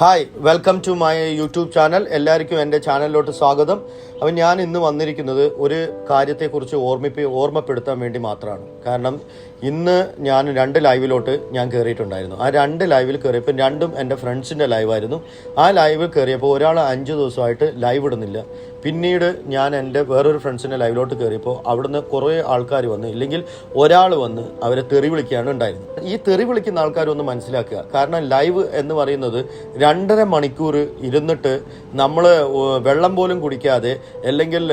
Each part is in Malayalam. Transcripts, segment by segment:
Hi, welcome to my YouTube channel. എല്ലാവർക്കും എൻ്റെ ചാനലിലോട്ട് സ്വാഗതം. അപ്പം ഞാൻ ഇന്ന് വന്നിരിക്കുന്നത് ഒരു കാര്യത്തെക്കുറിച്ച് ഓർമ്മപ്പെടുത്താൻ വേണ്ടി മാത്രമാണ്. കാരണം ഇന്ന് ഞാൻ 2 ലൈവിലോട്ട് ഞാൻ കയറിയിട്ടുണ്ടായിരുന്നു. ആ 2 ലൈവിൽ കയറിയപ്പോൾ രണ്ടും എൻ്റെ ഫ്രണ്ട്സിൻ്റെ ലൈവായിരുന്നു. ആ ലൈവിൽ കയറിയപ്പോൾ ഒരാൾ 5 ദിവസമായിട്ട് ലൈവ് ഇടുന്നില്ല. പിന്നീട് ഞാൻ എൻ്റെ വേറൊരു ഫ്രണ്ട്സിൻ്റെ ലൈവിലോട്ട് കയറിയപ്പോൾ അവിടുന്ന് കുറേ ആൾക്കാർ വന്ന്, ഇല്ലെങ്കിൽ ഒരാൾ വന്ന് അവരെ തെറി വിളിക്കുകയാണ് ഉണ്ടായിരുന്നത്. ഈ തെറി വിളിക്കുന്ന ആൾക്കാരൊന്ന് മനസ്സിലാക്കുക. കാരണം ലൈവ് എന്ന് പറയുന്നത് 2.5 മണിക്കൂർ ഇരുന്നിട്ട് നമ്മൾ വെള്ളം പോലും കുടിക്കാതെ, അല്ലെങ്കിൽ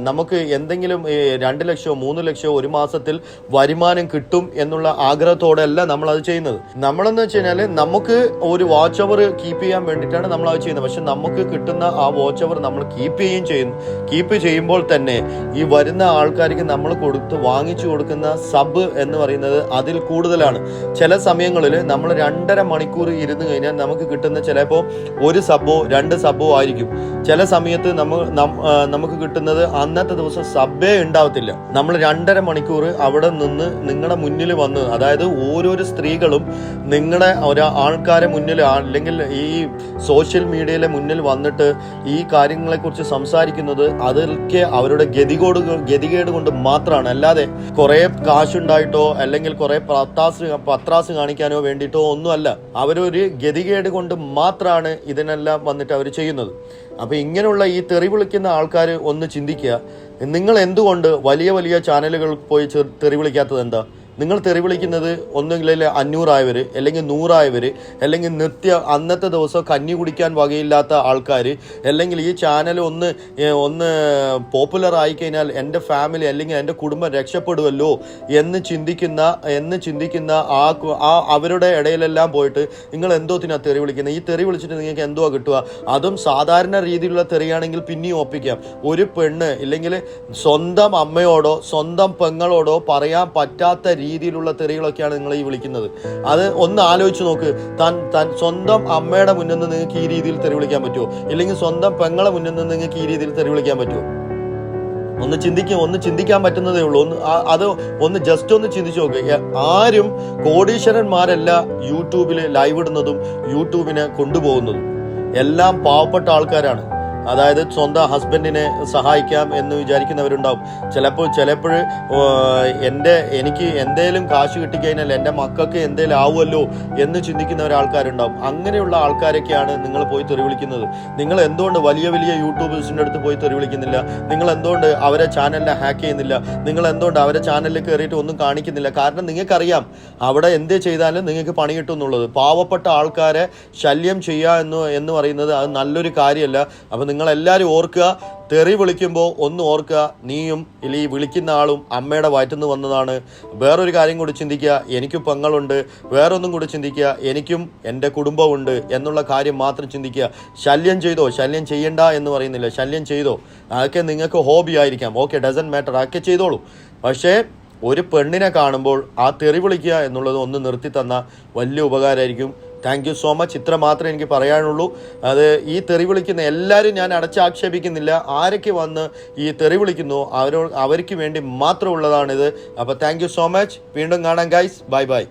നമുക്ക് എന്തെങ്കിലും 2 ലക്ഷമോ 3 ലക്ഷമോ ഒരു മാസത്തിൽ വരുമാനം കിട്ടും എന്നുള്ള ആഗ്രഹത്തോടെ അല്ല നമ്മളത് ചെയ്യുന്നത്. നമ്മളെന്ന് വെച്ച് കഴിഞ്ഞാൽ നമുക്ക് ഒരു വാച്ച് അവർ കീപ്പ് ചെയ്യാൻ വേണ്ടിയിട്ടാണ് നമ്മളത് ചെയ്യുന്നത്. പക്ഷെ നമുക്ക് കിട്ടുന്ന ആ വാച്ച് അവർ നമ്മൾ കീപ്പ് ചെയ്യുമ്പോൾ തന്നെ ഈ വരുന്ന ആൾക്കാർക്ക് നമ്മൾ വാങ്ങിച്ചു കൊടുക്കുന്ന സബ് എന്ന് പറയുന്നത് അതിൽ കൂടുതലാണ്. ചില സമയങ്ങളിൽ നമ്മൾ 2.5 മണിക്കൂർ ഇരുന്ന് കഴിഞ്ഞാൽ നമുക്ക് കിട്ടുന്ന ചിലപ്പോൾ 1 സബോ 2 സബോ ആയിരിക്കും. ചില സമയത്ത് നമുക്ക് കിട്ടുന്നത് അന്നത്തെ ദിവസം സബ്ബേ ഉണ്ടാവത്തില്ല. നമ്മൾ 2.5 മണിക്കൂർ അവിടെ നിന്ന് നിങ്ങളുടെ മുന്നിൽ വന്ന്, അതായത് ഓരോരോ സ്ത്രീകളും നിങ്ങളുടെ ആൾക്കാരെ മുന്നിൽ, അല്ലെങ്കിൽ ഈ സോഷ്യൽ മീഡിയയിലെ മുന്നിൽ വന്നിട്ട് ഈ കാര്യങ്ങളെക്കുറിച്ച് സംസാരിക്കുന്നത് അതൊക്കെ അവരുടെ ഗതികേട് കൊണ്ട് മാത്രമാണ്. അല്ലാതെ കുറെ കാശുണ്ടായിട്ടോ അല്ലെങ്കിൽ കുറെ പത്രാസ് കാണിക്കാനോ വേണ്ടിയിട്ടോ ഒന്നുമല്ല. അവരൊരു ഗതികേട് കൊണ്ട് മാത്രമാണ് ഇതിനെല്ലാം വന്നിട്ട് അവർ ചെയ്യുന്നത്. അപ്പൊ ഇങ്ങനെയുള്ള ഈ തെറി വിളിക്കുന്ന ആൾക്കാർ ഒന്ന് ചിന്തിക്കുക. നിങ്ങൾ എന്തുകൊണ്ട് വലിയ വലിയ ചാനലുകൾ പോയി തെറി വിളിക്കാത്തത് എന്താ? നിങ്ങൾ തെറി വിളിക്കുന്നത് ഒന്നുകിൽ 500 ആയവർ, അല്ലെങ്കിൽ 100 ആയവർ, അല്ലെങ്കിൽ അന്നത്തെ ദിവസം കഞ്ഞി കുടിക്കാൻ വകയില്ലാത്ത ആൾക്കാർ, അല്ലെങ്കിൽ ഈ ചാനൽ ഒന്ന് പോപ്പുലർ ആയിക്കഴിഞ്ഞാൽ എൻ്റെ ഫാമിലി അല്ലെങ്കിൽ എൻ്റെ കുടുംബം രക്ഷപ്പെടുമല്ലോ എന്ന് ചിന്തിക്കുന്ന ആ അവരുടെ ഇടയിലെല്ലാം പോയിട്ട് നിങ്ങൾ എന്തോത്തിനാണ് തെറി വിളിക്കുന്നത്? ഈ തെറി വിളിച്ചിട്ട് നിങ്ങൾക്ക് എന്തോ കിട്ടുക? അതും സാധാരണ രീതിയിലുള്ള തെറിയാണെങ്കിൽ പിന്നെയും ഒപ്പിക്കാം. ഒരു പെണ്ണ് ഇല്ലെങ്കിൽ സ്വന്തം അമ്മയോടോ സ്വന്തം പെങ്ങളോടോ പറയാൻ പറ്റാത്ത രീതിയിലുള്ള തെറികളൊക്കെയാണ് നിങ്ങൾ ഈ വിളിക്കുന്നത്. അത് ഒന്ന് ആലോചിച്ച് നോക്ക്. താൻ സ്വന്തം അമ്മയുടെ മുന്നിൽ നിന്ന് നിങ്ങൾക്ക് ഈ രീതിയിൽ തെറി വിളിക്കാൻ പറ്റുമോ? ഇല്ലെങ്കിൽ സ്വന്തം പെങ്ങളെ മുന്നിൽ നിന്ന് നിങ്ങൾക്ക് ഈ രീതിയിൽ തെറി വിളിക്കാൻ പറ്റുമോ? ഒന്ന് ചിന്തിക്കാൻ പറ്റുന്നതേ ഉള്ളൂ. ഒന്ന് ജസ്റ്റ് ഒന്ന് ചിന്തിച്ചു നോക്ക്. ആരും കോടീശ്വരന്മാരല്ല യൂട്യൂബിൽ ലൈവ് ഇടുന്നതും യൂട്യൂബിനെ കൊണ്ടുപോകുന്നതും. എല്ലാം പാവപ്പെട്ട ആൾക്കാരാണ്. അതായത് സ്വന്തം ഹസ്ബൻഡിനെ സഹായിക്കാം എന്ന് വിചാരിക്കുന്നവരുണ്ടാവും. ചിലപ്പോൾ എനിക്ക് എന്തേലും കാശ് കിട്ടിക്കഴിഞ്ഞാൽ എൻ്റെ മക്കൾക്ക് എന്തേലും ആവുമല്ലോ എന്ന് ചിന്തിക്കുന്ന ഒരാൾക്കാരുണ്ടാവും. അങ്ങനെയുള്ള ആൾക്കാരൊക്കെയാണ് നിങ്ങൾ പോയി തെറി വിളിക്കുന്നത്. നിങ്ങൾ എന്തുകൊണ്ട് വലിയ വലിയ യൂട്യൂബേഴ്സിൻ്റെ അടുത്ത് പോയി തെറി വിളിക്കുന്നില്ല? നിങ്ങൾ എന്തുകൊണ്ട് അവരെ ചാനലിനെ ഹാക്ക് ചെയ്യുന്നില്ല? നിങ്ങൾ എന്തുകൊണ്ട് അവരെ ചാനലിൽ കയറിയിട്ട് ഒന്നും കാണിക്കുന്നില്ല? കാരണം നിങ്ങൾക്കറിയാം അവിടെ എന്ത് ചെയ്താലും നിങ്ങൾക്ക് പണി കിട്ടും എന്നുള്ളത്. പാവപ്പെട്ട ആൾക്കാരെ ശല്യം ചെയ്യുക എന്ന് പറയുന്നത് അത് നല്ലൊരു കാര്യമല്ല. അപ്പം നിങ്ങളെല്ലാവരും ഓർക്കുക, തെറി വിളിക്കുമ്പോൾ ഒന്ന് ഓർക്കുക, നീയും ഈ വിളിക്കുന്ന ആളും അമ്മയുടെ വയറ്റുനിന്ന് വന്നതാണ്. വേറൊരു കാര്യം കൂടി ചിന്തിക്കുക, എനിക്കും പെങ്ങളുണ്ട്. വേറൊന്നും കൂടി ചിന്തിക്കുക, എനിക്കും എൻ്റെ കുടുംബമുണ്ട് എന്നുള്ള കാര്യം മാത്രം ചിന്തിക്കുക. ശല്യം ചെയ്യണ്ട എന്ന് പറയുന്നില്ല. ശല്യം ചെയ്തോ, അതൊക്കെ നിങ്ങൾക്ക് ഹോബി ആയിരിക്കാം. ഓക്കെ, ഡസൻറ്റ് മാറ്റർ, അതൊക്കെ ചെയ്തോളൂ. പക്ഷേ ഒരു പെണ്ണിനെ കാണുമ്പോൾ ആ തെറി വിളിക്കുക എന്നുള്ളത് ഒന്ന് നിർത്തി തന്നാൽ വലിയ ഉപകാരമായിരിക്കും. Thank you so much. ഇത്ര മാത്രമേ എനിക്ക് പറയാനുള്ളൂ. അത് ഈ തെറി വിളിക്കുന്ന എല്ലാവരും ഞാൻ അടച്ചാക്ഷേപിക്കുന്നില്ല. ആരൊക്കെ വന്ന് ഈ തെറി വിളിക്കുന്നു അവർക്ക് വേണ്ടി മാത്രമുള്ളതാണിത്. അപ്പോൾ താങ്ക് യു സോ മച്ച്. വീണ്ടും കാണാം ഗൈസ്. Bye bye.